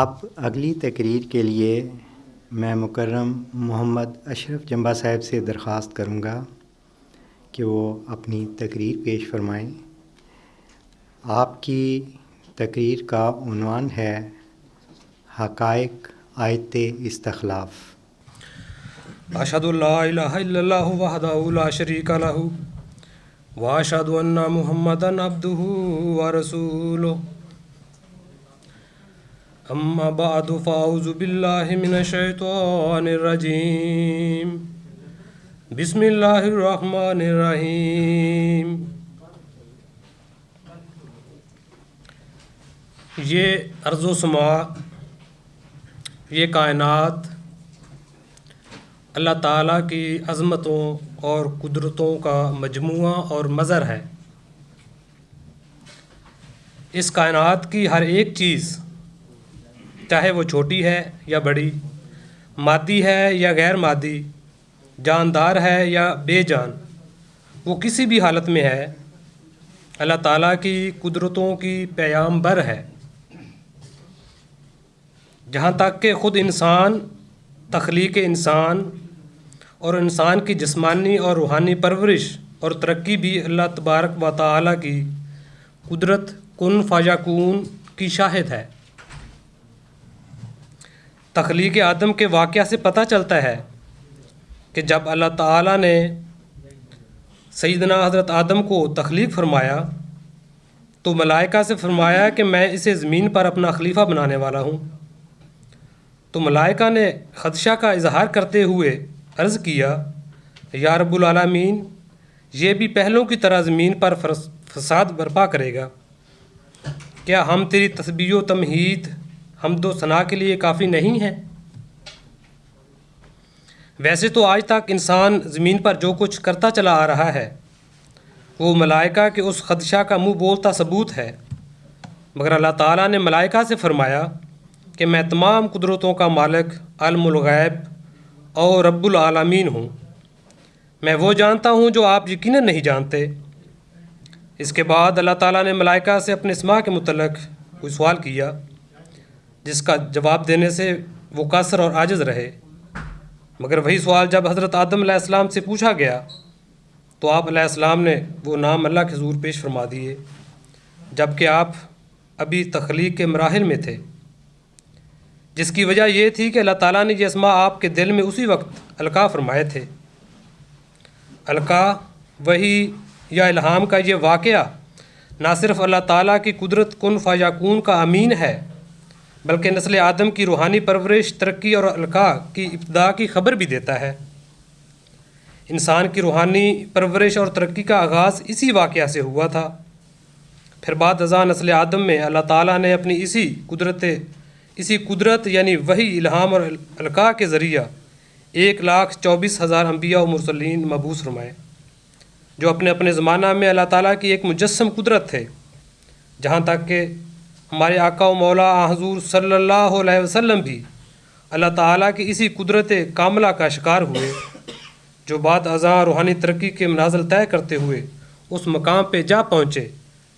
اب اگلی تقریر کے لیے میں مکرم محمد اشرف جمبا صاحب سے درخواست کروں گا کہ وہ اپنی تقریر پیش فرمائیں۔ آپ کی تقریر کا عنوان ہے حقائق آیت استخلاف۔ اشہد ان لا الہ الا اللہ وحدہ لا شریک لہ واشہد ان محمدا عبدہ ورسولہ اما بعد فاعوذ باللہ من الشیطان الرجیم بسم اللہ الرحمن الرحیم۔ یہ ارض و سما، یہ کائنات اللہ تعالیٰ کی عظمتوں اور قدرتوں کا مجموعہ اور مظہر ہے۔ اس کائنات کی ہر ایک چیز، چاہے وہ چھوٹی ہے یا بڑی، مادی ہے یا غیر مادی، جاندار ہے یا بے جان، وہ کسی بھی حالت میں ہے، اللہ تعالیٰ کی قدرتوں کی پیامبر ہے۔ جہاں تک کہ خود انسان، تخلیق انسان اور انسان کی جسمانی اور روحانی پرورش اور ترقی بھی اللہ تبارک و تعالیٰ کی قدرت کن فیکون کی شاہد ہے۔ تخلیق آدم کے واقعہ سے پتہ چلتا ہے کہ جب اللہ تعالیٰ نے سیدنا حضرت آدم کو تخلیق فرمایا تو ملائکہ سے فرمایا کہ میں اسے زمین پر اپنا خلیفہ بنانے والا ہوں۔ تو ملائکہ نے خدشہ کا اظہار کرتے ہوئے عرض کیا، یا رب العالمین، یہ بھی پہلوں کی طرح زمین پر فساد برپا کرے گا، کیا ہم تیری تسبیح و تمجید، حمد و ثنا کے لیے کافی نہیں ہیں؟ ویسے تو آج تک انسان زمین پر جو کچھ کرتا چلا آ رہا ہے وہ ملائکہ کے اس خدشہ کا منہ بولتا ثبوت ہے، مگر اللہ تعالیٰ نے ملائکہ سے فرمایا کہ میں تمام قدرتوں کا مالک، عالم الغیب اور رب العالمین ہوں، میں وہ جانتا ہوں جو آپ یقیناً نہیں جانتے۔ اس کے بعد اللہ تعالیٰ نے ملائکہ سے اپنے اسماء کے متعلق کوئی سوال کیا جس کا جواب دینے سے وہ قاصر اور عاجز رہے، مگر وہی سوال جب حضرت آدم علیہ السلام سے پوچھا گیا تو آپ علیہ السلام نے وہ نام اللہ کے حضور پیش فرما دیے، جبکہ آپ ابھی تخلیق کے مراحل میں تھے، جس کی وجہ یہ تھی کہ اللہ تعالیٰ نے یہ اسماء آپ کے دل میں اسی وقت القاء فرمائے تھے۔ القاء، وحی یا الہام کا یہ واقعہ نہ صرف اللہ تعالیٰ کی قدرت کن فیکون کا امین ہے، بلکہ نسل آدم کی روحانی پرورش، ترقی اور القاء کی ابتدا کی خبر بھی دیتا ہے۔ انسان کی روحانی پرورش اور ترقی کا آغاز اسی واقعہ سے ہوا تھا۔ پھر بعد ازاں نسل آدم میں اللہ تعالیٰ نے اپنی اسی قدرت یعنی وحی، الہام اور القاء کے ذریعہ 1,24,000 انبیاء و مرسلین مبعوث فرمائے، جو اپنے اپنے زمانہ میں اللہ تعالیٰ کی ایک مجسم قدرت تھے، جہاں تک کہ ہمارے آقا و مولا حضور صلی اللہ علیہ وسلم بھی اللہ تعالیٰ کی اسی قدرت کاملہ کا شکار ہوئے، جو بعد ازاں روحانی ترقی کے منازل طے کرتے ہوئے اس مقام پہ جا پہنچے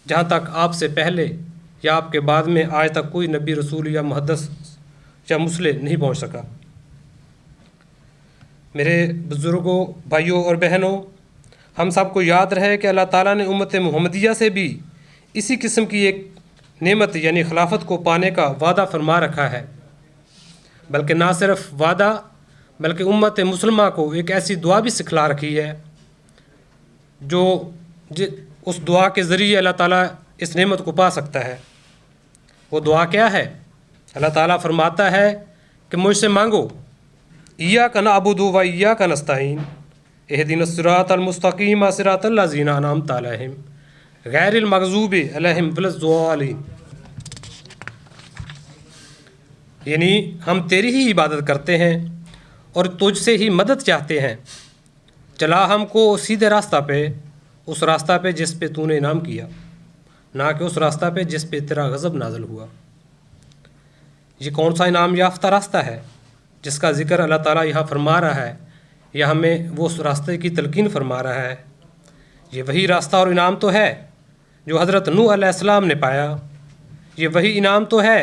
جہاں تک آپ سے پہلے یا آپ کے بعد میں آج تک کوئی نبی، رسول یا محدث یا مصلح نہیں پہنچ سکا۔ میرے بزرگوں، بھائیوں اور بہنوں، ہم سب کو یاد رہے کہ اللہ تعالیٰ نے امت محمدیہ سے بھی اسی قسم کی ایک نعمت یعنی خلافت کو پانے کا وعدہ فرما رکھا ہے، بلکہ نہ صرف وعدہ بلکہ امت مسلمہ کو ایک ایسی دعا بھی سکھلا رکھی ہے جو اس دعا کے ذریعے اللہ تعالیٰ اس نعمت کو پا سکتا ہے۔ وہ دعا کیا ہے؟ اللہ تعالیٰ فرماتا ہے کہ مجھ سے مانگو، ایاک نعبد و ایاک نستعین اہدنا الصراط المستقیم صراط الذین انعمت علیہم غیر المغضوب علیہم ولا الضالین۔ یعنی ہم تیری ہی عبادت کرتے ہیں اور تجھ سے ہی مدد چاہتے ہیں، چلا ہم کو سیدھے راستہ پہ، اس راستہ پہ جس پہ تو نے انعام کیا، نہ کہ اس راستہ پہ جس پہ تیرا غضب نازل ہوا۔ یہ کون سا انعام یافتہ راستہ ہے جس کا ذکر اللہ تعالیٰ یہاں فرما رہا ہے یا ہمیں وہ اس راستے کی تلقین فرما رہا ہے؟ یہ وہی راستہ اور انعام تو ہے جو حضرت نوح علیہ السلام نے پایا، یہ وہی انعام تو ہے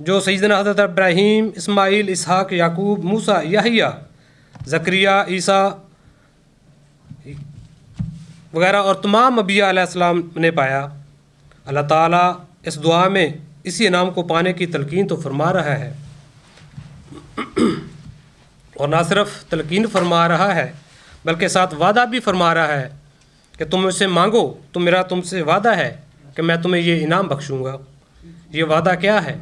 جو سیدنا حضرت ابراہیم، اسماعیل، اسحاق، یعقوب، موسیٰ، یحییٰ، زکریا، عیسیٰ وغیرہ اور تمام انبیاء علیہ السلام نے پایا۔ اللہ تعالیٰ اس دعا میں اسی انعام کو پانے کی تلقین تو فرما رہا ہے، اور نہ صرف تلقین فرما رہا ہے بلکہ ساتھ وعدہ بھی فرما رہا ہے کہ تم مجھ سے مانگو تو میرا تم سے وعدہ ہے کہ میں تمہیں یہ انعام بخشوں گا۔ یہ وعدہ کیا ہے؟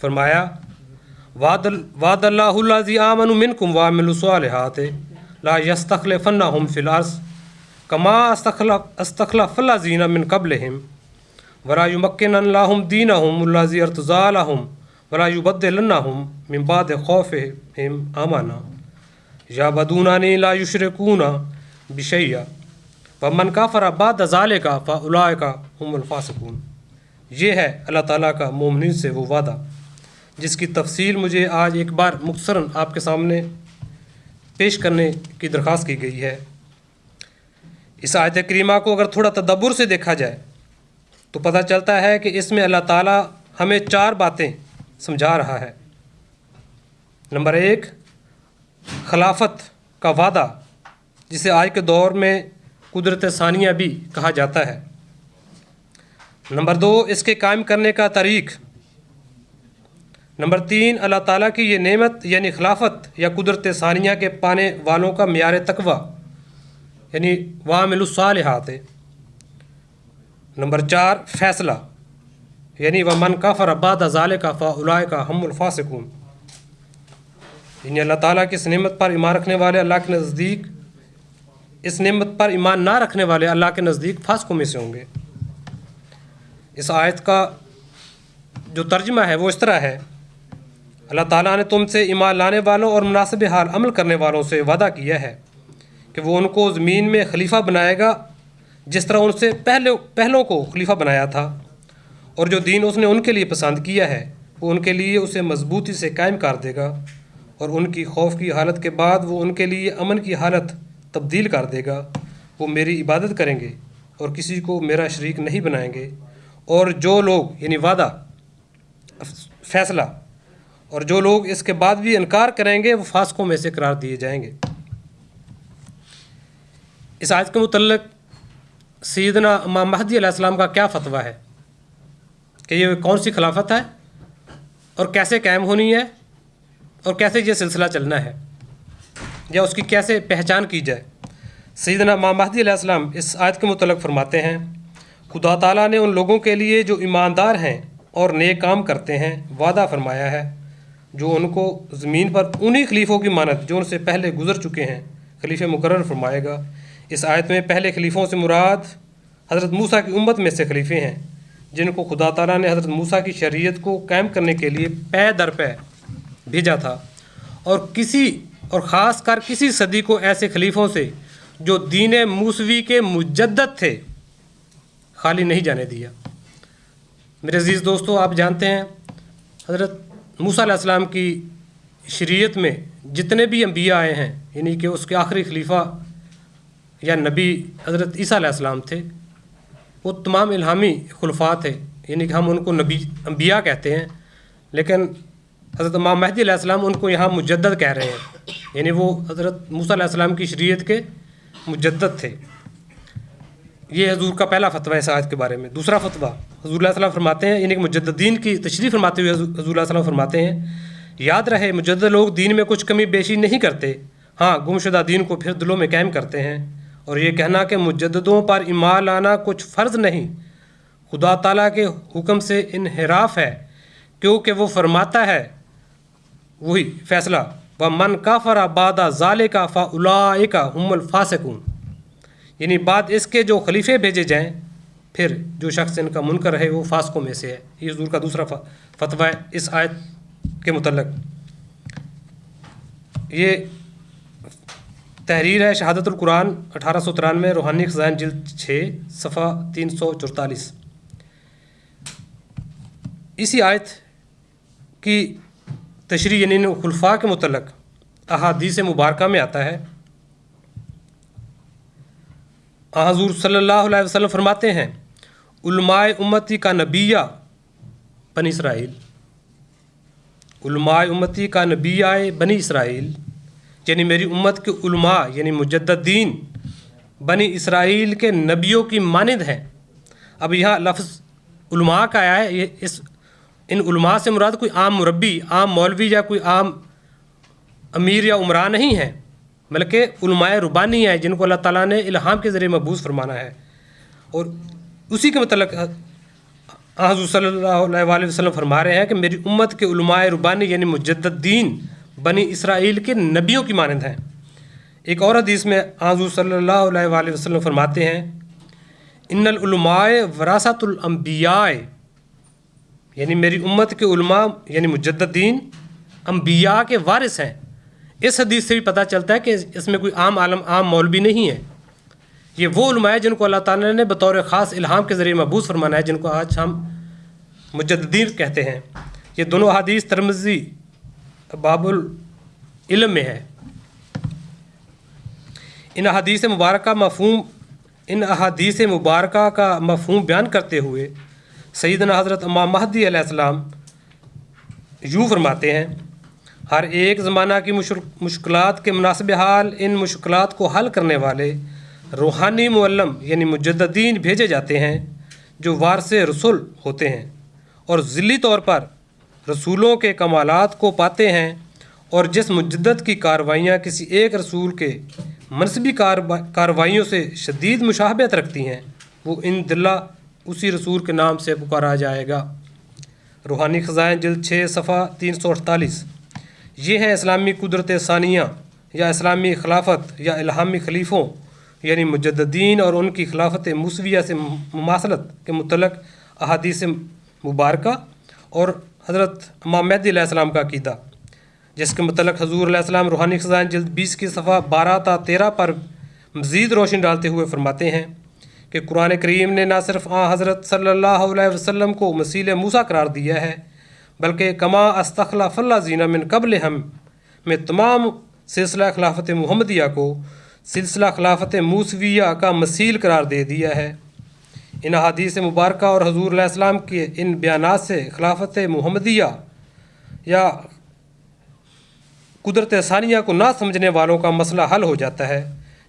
فرمایا وعد اللہ الذی آمنوا منکم وعملوا الصالحات لا یستخلفنہم فی الارض کما استخلف الذین من قبلہم ولا یمکنن لہم دینہم الذی ارتضی لہم ولا یبدلنہم من بعد خوفہم امنا یعبدوننی لا یشرکون بشیء ومن کفر بعد ذلک فاولئک هم الفاسقون۔ یہ ہے اللہ تعالیٰ کا مومنین سے وہ وعدہ جس کی تفصیل مجھے آج ایک بار مختصراً آپ کے سامنے پیش کرنے کی درخواست کی گئی ہے۔ اس آیت کریمہ کو اگر تھوڑا تدبر سے دیکھا جائے تو پتہ چلتا ہے کہ اس میں اللہ تعالیٰ ہمیں 4 باتیں سمجھا رہا ہے۔ نمبر 1، خلافت کا وعدہ، جسے آج کے دور میں قدرت ثانیہ بھی کہا جاتا ہے۔ نمبر 2، اس کے قائم کرنے کا طریق۔ نمبر 3، اللہ تعالیٰ کی یہ نعمت یعنی خلافت یا قدرت ثانیہ کے پانے والوں کا معیار تقویٰ یعنی وعملوا الصالحات۔ نمبر 4، فیصلہ یعنی ومن کفر بعد ذلک فاولئک هم الفاسقون، یعنی اللہ تعالیٰ کی اس نعمت پر ایمان رکھنے والے اللہ کے نزدیک، اس نعمت پر ایمان نہ رکھنے والے اللہ کے نزدیک فاسقوں میں سے ہوں گے۔ اس آیت کا جو ترجمہ ہے وہ اس طرح ہے، اللہ تعالیٰ نے تم سے ایمان لانے والوں اور مناسب حال عمل کرنے والوں سے وعدہ کیا ہے کہ وہ ان کو زمین میں خلیفہ بنائے گا جس طرح ان سے پہلوں کو خلیفہ بنایا تھا، اور جو دین اس نے ان کے لیے پسند کیا ہے وہ ان کے لیے اسے مضبوطی سے قائم کر دے گا، اور ان کی خوف کی حالت کے بعد وہ ان کے لیے امن کی حالت تبدیل کر دے گا۔ وہ میری عبادت کریں گے اور کسی کو میرا شریک نہیں بنائیں گے، اور جو لوگ یعنی وعدہ، فیصلہ، اور جو لوگ اس کے بعد بھی انکار کریں گے وہ فاسقوں میں سے قرار دیے جائیں گے۔ اس آیت کے متعلق سیدنا امام مہدی علیہ السلام کا کیا فتویٰ ہے کہ یہ کون سی خلافت ہے اور کیسے قائم ہونی ہے اور کیسے یہ سلسلہ چلنا ہے، یا اس کی کیسے پہچان کی جائے؟ سیدنا امام مہدی علیہ السلام اس آیت کے متعلق فرماتے ہیں، خدا تعالیٰ نے ان لوگوں کے لیے جو ایماندار ہیں اور نیک کام کرتے ہیں وعدہ فرمایا ہے، جو ان کو زمین پر انہی خلیفوں کی مانند جو ان سے پہلے گزر چکے ہیں خلیفے مقرر فرمائے گا۔ اس آیت میں پہلے خلیفوں سے مراد حضرت موسیٰ کی امت میں سے خلیفے ہیں جن کو خدا تعالیٰ نے حضرت موسیٰ کی شریعت کو قائم کرنے کے لیے پے در پے بھیجا تھا، اور خاص کر کسی صدی کو ایسے خلیفوں سے جو دین موسوی کے مجدد تھے خالی نہیں جانے دیا۔ میرے عزیز دوستو، آپ جانتے ہیں حضرت موسیٰ علیہ السلام کی شریعت میں جتنے بھی انبیاء آئے ہیں، یعنی کہ اس کے آخری خلیفہ یا نبی حضرت عیسیٰ علیہ السلام تھے، وہ تمام الہامی خلفاء تھے، یعنی کہ ہم ان کو انبیاء کہتے ہیں، لیکن حضرت امام مہدی علیہ السلام ان کو یہاں مجدد کہہ رہے ہیں، یعنی وہ حضرت موسیٰ علیہ السلام کی شریعت کے مجدد تھے۔ یہ حضور کا پہلا فتویٰ ہے اس آیت کے بارے میں۔ دوسرا فتویٰ، حضور علیہ السلام فرماتے ہیں، یعنی کہ مجددین کی تشریح فرماتے ہوئے حضور علیہ السلام فرماتے ہیں، یاد رہے مجدد لوگ دین میں کچھ کمی بیشی نہیں کرتے، ہاں گمشدہ دین کو پھر دلوں میں قائم کرتے ہیں، اور یہ کہنا کہ مجددوں پر ایمان لانا کچھ فرض نہیں، خدا تعالیٰ کے حکم سے انحراف ہے، کیونکہ وہ فرماتا ہے، وہی فیصلہ، وَمَنْ كَفَرَ بَعْدَ ذَلِكَ فَأُولَئِكَ هُمُ الْفَاسِقُونَ، یعنی بعد اس کے جو خلیفے بھیجے جائیں پھر جو شخص ان کا منکر رہے وہ فاسقوں میں سے ہے۔ یہ حضور کا دوسرا فتویٰ ہے اس آیت کے متعلق۔ یہ تحریر ہے شہادت القرآن 1893 روحانی خزائن جلد 6 صفحہ 344۔ اسی آیت کی تشریح یعنی خلفاء کے متعلق احادیث مبارکہ میں آتا ہے، حضور صلی اللہ علیہ وسلم فرماتے ہیں، علماء امتی کا نبیہ بنی اسرائیل، علماء امتی کا نبی آئے بنی اسرائیل، یعنی میری امت کے علماء یعنی مجددین بنی اسرائیل کے نبیوں کی مانند ہیں۔ اب یہاں لفظ علماء کا آیا ہے، ان علماء سے مراد کوئی عام مربی، عام مولوی یا کوئی عام امیر یا عمرا نہیں ہے، بلکہ علماء ربانی ہیں جن کو اللہ تعالیٰ نے الہام کے ذریعے مبعوث فرمانا ہے۔ اور اسی کے متعلق حضور صلی اللہ علیہ وسلم فرما رہے ہیں کہ میری امت کے علماء ربانی یعنی مجددین بنی اسرائیل کے نبیوں کی مانند ہیں۔ ایک اور حدیث میں حضور صلی اللہ علیہ وسلم فرماتے ہیں ان العلماء وراثۃ الانبیاء، یعنی میری امت کے علماء یعنی مجددین انبیاء کے وارث ہیں۔ اس حدیث سے بھی پتہ چلتا ہے کہ اس میں کوئی عام عالم عام مولوی نہیں ہے، یہ وہ علماء ہیں جن کو اللہ تعالیٰ نے بطور خاص الہام کے ذریعے مبعوث فرمانا ہے، جن کو آج ہم مجددین کہتے ہیں۔ یہ دونوں احادیث ترمذی باب العلم میں ہے۔ ان احادیث مبارکہ کا مفہوم بیان کرتے ہوئے سیدنا حضرت امام مہدی علیہ السلام یوں فرماتے ہیں ہر ایک زمانہ کی مشکلات کے مناسب حال ان مشکلات کو حل کرنے والے روحانی معلم یعنی مجددین بھیجے جاتے ہیں جو وارث رسول ہوتے ہیں اور ذلی طور پر رسولوں کے کمالات کو پاتے ہیں، اور جس مجدد کی کاروائیاں کسی ایک رسول کے منصبی کاروائیوں سے شدید مشابہت رکھتی ہیں وہ ان دلہ اسی رسول کے نام سے پکارا جائے گا۔ روحانی خزائن جلد 6 صفحہ 348۔ یہ ہیں اسلامی قدرت ثانیہ یا اسلامی خلافت یا الہامی خلیفوں یعنی مجددین اور ان کی خلافت موسویہ سے مماثلت کے متعلق احادیث مبارکہ اور حضرت امام مہدی علیہ السلام کا عقیدہ، جس کے متعلق حضور علیہ السلام روحانی خزائن جلد 20 کی صفحہ 12 تا 13 پر مزید روشنی ڈالتے ہوئے فرماتے ہیں کہ قرآن کریم نے نہ صرف حضرت صلی اللہ علیہ وسلم کو مثیل موسیٰ قرار دیا ہے بلکہ کما استخلف الذین من قبلہم میں تمام سلسلہ خلافت محمدیہ کو سلسلہ خلافت موسویہ کا مثیل قرار دے دیا ہے۔ ان احادیث مبارکہ اور حضور علیہ السلام کے ان بیانات سے خلافت محمدیہ یا قدرت ثانیہ کو نہ سمجھنے والوں کا مسئلہ حل ہو جاتا ہے۔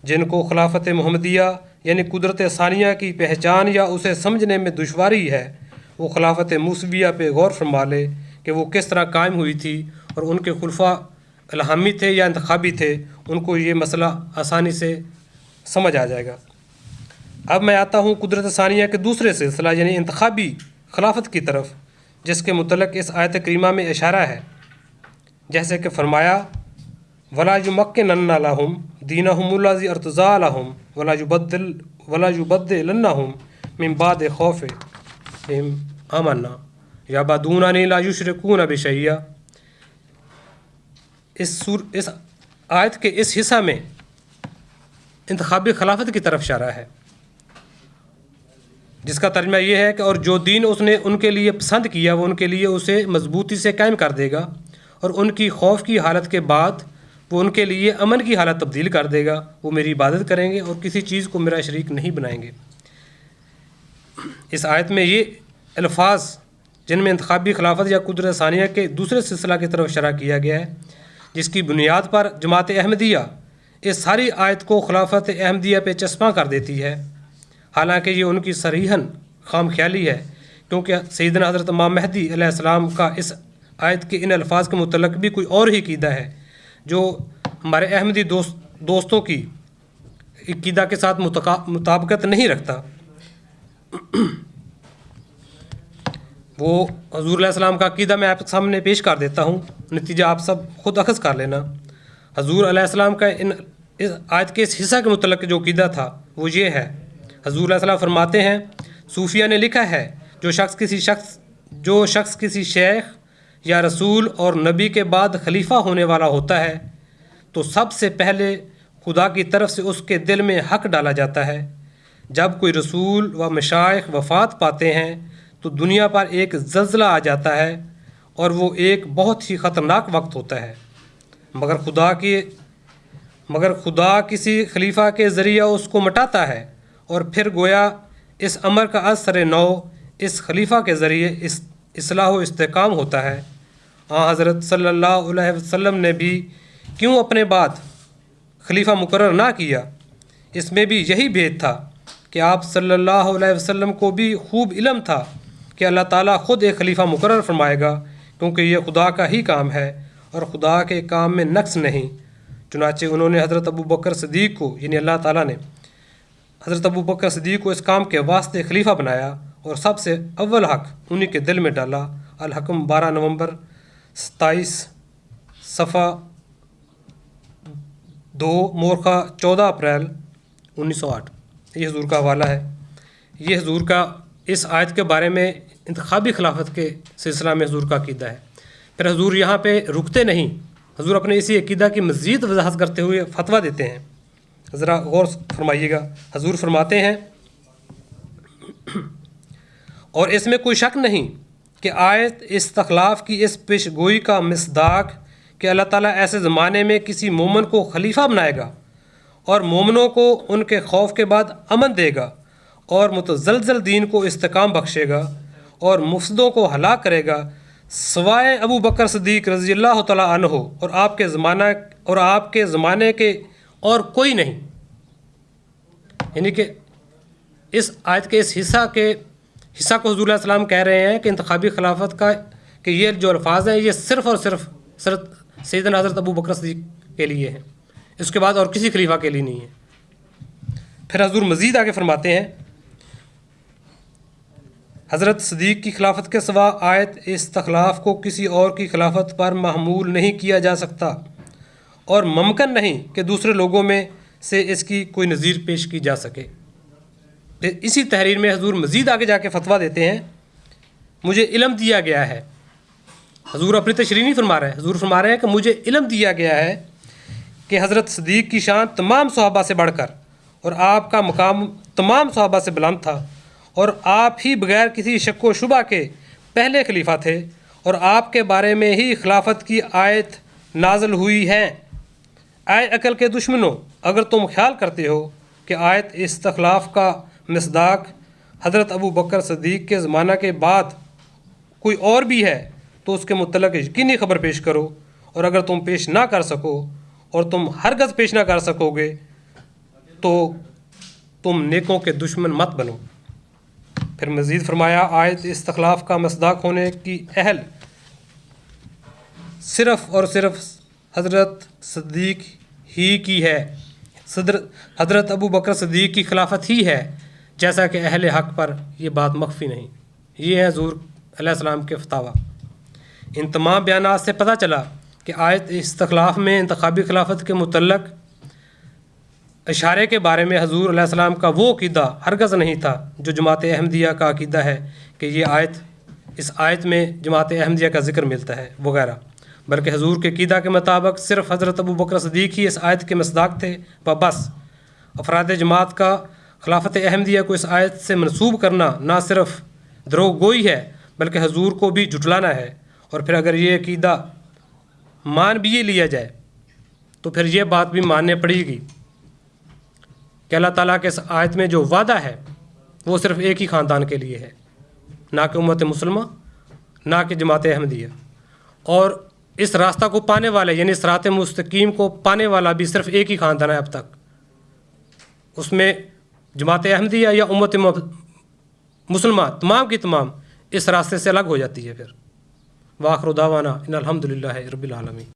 جن کو خلافت محمدیہ یعنی قدرت ثانیہ کی پہچان یا اسے سمجھنے میں دشواری ہے وہ خلافت موسویہ پہ غور فرما لے کہ وہ کس طرح قائم ہوئی تھی اور ان کے خلفاء الہامی تھے یا انتخابی تھے، ان کو یہ مسئلہ آسانی سے سمجھ آ جائے گا۔ اب میں آتا ہوں قدرت ثانیہ کے دوسرے سلسلہ یعنی انتخابی خلافت کی طرف، جس کے متعلق اس آیت کریمہ میں اشارہ ہے، جیسے کہ فرمایا وَلَا يُمَكِّنَنَّ لَهُمْ دِينَهُمُ الَّذِي ارْتَضَىٰ لَهُمْ وَلَا يُبَدِّلَنَّهُمْ مِن بَعْدِ خَوْفِهِمْ آمَنَّا يَعْبُدُونَنِي لَا يُشْرِكُونَ بِشَيْئًا۔ اس آیت کے اس حصہ میں انتخابی خلافت کی طرف اشارہ ہے، جس کا ترجمہ یہ ہے کہ اور جو دین اس نے ان کے لیے پسند کیا وہ ان کے لیے اسے مضبوطی سے قائم کر دے گا، اور ان کی خوف کی حالت کے بعد وہ ان کے لیے امن کی حالت تبدیل کر دے گا، وہ میری عبادت کریں گے اور کسی چیز کو میرا شریک نہیں بنائیں گے۔ اس آیت میں یہ الفاظ جن میں انتخابی خلافت یا قدرت ثانیہ کے دوسرے سلسلہ کی طرف اشارہ کیا گیا ہے، جس کی بنیاد پر جماعت احمدیہ اس ساری آیت کو خلافت احمدیہ پہ چسپاں کر دیتی ہے، حالانکہ یہ ان کی صریحاً خام خیالی ہے، کیونکہ سیدنا حضرت امام مہدی علیہ السلام کا اس آیت کے ان الفاظ کے متعلق بھی کوئی اور ہی عقیدہ ہے جو ہمارے احمدی دوستوں کی عقیدہ کے ساتھ مطابقت نہیں رکھتا۔ وہ حضور علیہ السلام کا عقیدہ میں آپ کے سامنے پیش کر دیتا ہوں، نتیجہ آپ سب خود اخذ کر لینا۔ حضور علیہ السلام کا اس آیت کے اس حصہ کے متعلق جو عقیدہ تھا وہ یہ ہے، حضور علیہ السلام فرماتے ہیں صوفیہ نے لکھا ہے جو شخص کسی شیخ یا رسول اور نبی کے بعد خلیفہ ہونے والا ہوتا ہے تو سب سے پہلے خدا کی طرف سے اس کے دل میں حق ڈالا جاتا ہے۔ جب کوئی رسول و مشائخ وفات پاتے ہیں تو دنیا پر ایک زلزلہ آ جاتا ہے اور وہ ایک بہت ہی خطرناک وقت ہوتا ہے، مگر خدا کسی خلیفہ کے ذریعہ اس کو مٹاتا ہے، اور پھر گویا اس امر کا اثر نو اس خلیفہ کے ذریعے اصلاح و استحکام ہوتا ہے، حضرت صلی اللہ علیہ وسلم نے بھی کیوں اپنے بعد خلیفہ مقرر نہ کیا؟ اس میں بھی یہی بھید تھا کہ آپ صلی اللہ علیہ وسلم کو بھی خوب علم تھا کہ اللہ تعالیٰ خود ایک خلیفہ مقرر فرمائے گا، کیونکہ یہ خدا کا ہی کام ہے اور خدا کے کام میں نقص نہیں۔ چنانچہ انہوں نے حضرت ابو بکر صدیق کو، یعنی اللہ تعالیٰ نے حضرت ابو بکر صدیق کو اس کام کے واسطے خلیفہ بنایا اور سب سے اول حق انہی کے دل میں ڈالا۔ الحکم 12 نومبر 27 صفحہ 2، مورخہ 14 اپریل 1908۔ یہ حضور کا حوالہ ہے۔ یہ حضور کا اس آیت کے بارے میں انتخابی خلافت کے سلسلہ میں حضور کا عقیدہ ہے۔ پھر حضور یہاں پہ رکتے نہیں، حضور اپنے اسی عقیدہ کی مزید وضاحت کرتے ہوئے فتویٰ دیتے ہیں۔ ذرا غور فرمائیے گا۔ حضور فرماتے ہیں، اور اس میں کوئی شک نہیں کہ آیت استخلاف کی اس پیش گوئی کا مصداق کہ اللہ تعالیٰ ایسے زمانے میں کسی مومن کو خلیفہ بنائے گا اور مومنوں کو ان کے خوف کے بعد امن دے گا اور متزلزل دین کو استحکام بخشے گا اور مفسدوں کو ہلاک کرے گا، سوائے ابو بکر صدیق رضی اللہ تعالیٰ عنہ اور آپ کے زمانے کے اور کوئی نہیں۔ یعنی کہ اس آیت کے اس حصہ کو حضور علیہ السلام کہہ رہے ہیں کہ انتخابی خلافت کا کہ یہ جو الفاظ ہیں یہ صرف اور صرف سیدنا حضرت ابو بکر صدیق کے لیے ہیں، اس کے بعد اور کسی خلیفہ کے لیے نہیں ہے۔ پھر حضور مزید آگے فرماتے ہیں، حضرت صدیق کی خلافت کے سوا آیت استخلاف کو کسی اور کی خلافت پر محمول نہیں کیا جا سکتا اور ممکن نہیں کہ دوسرے لوگوں میں سے اس کی کوئی نظیر پیش کی جا سکے۔ پھر اسی تحریر میں حضور مزید آگے جا کے فتویٰ دیتے ہیں، مجھے علم دیا گیا ہے۔ حضور اپنی تشریح نہیں فرما رہے ہیں، حضور فرما رہے ہیں کہ مجھے علم دیا گیا ہے کہ حضرت صدیق کی شان تمام صحابہ سے بڑھ کر اور آپ کا مقام تمام صحابہ سے بلند تھا اور آپ ہی بغیر کسی شک و شبہ کے پہلے خلیفہ تھے اور آپ کے بارے میں ہی خلافت کی آیت نازل ہوئی ہے۔ اے عقل کے دشمنوں، اگر تم خیال کرتے ہو کہ آیت استخلاف کا مصداق حضرت ابو بکر صدیق کے زمانہ کے بعد کوئی اور بھی ہے تو اس کے متعلق یقینی خبر پیش کرو، اور اگر تم پیش نہ کر سکو اور تم ہرگز پیش نہ کر سکو گے تو تم نیکوں کے دشمن مت بنو۔ پھر مزید فرمایا، آیت استخلاف کا مصداق ہونے کی اہل صرف اور صرف حضرت صدیق ہی کی ہے، حضرت ابو بکر صدیق کی خلافت ہی ہے، جیسا کہ اہل حق پر یہ بات مخفی نہیں۔ یہ ہے حضور علیہ السلام کے فتاویٰ۔ ان تمام بیانات سے پتہ چلا کہ آیت استخلاف میں انتخابی خلافت کے متعلق اشارے کے بارے میں حضور علیہ السلام کا وہ عقیدہ ہرگز نہیں تھا جو جماعت احمدیہ کا عقیدہ ہے کہ اس آیت میں جماعت احمدیہ کا ذکر ملتا ہے وغیرہ، بلکہ حضور کے عقیدہ کے مطابق صرف حضرت ابو بکر صدیق ہی اس آیت کے مصداق تھے و بس۔ افراد جماعت کا خلافت احمدیہ کو اس آیت سے منسوب کرنا نہ صرف دروغ گوئی ہے بلکہ حضور کو بھی جھٹلانا ہے، اور پھر اگر یہ عقیدہ مان بھی لیا جائے تو پھر یہ بات بھی ماننے پڑے گی کہ اللہ تعالیٰ کے اس آیت میں جو وعدہ ہے وہ صرف ایک ہی خاندان کے لیے ہے، نہ کہ امت مسلمہ، نہ کہ جماعت احمدیہ، اور اس راستہ کو پانے والے یعنی صراط مستقیم کو پانے والا بھی صرف ایک ہی خاندان ہے اب تک۔ اس میں جماعت احمدیہ یا امت مسلمہ تمام کی تمام اس راستے سے الگ ہو جاتی ہے۔ پھر وآخر دعوانا ان الحمدللہ رب العالمین۔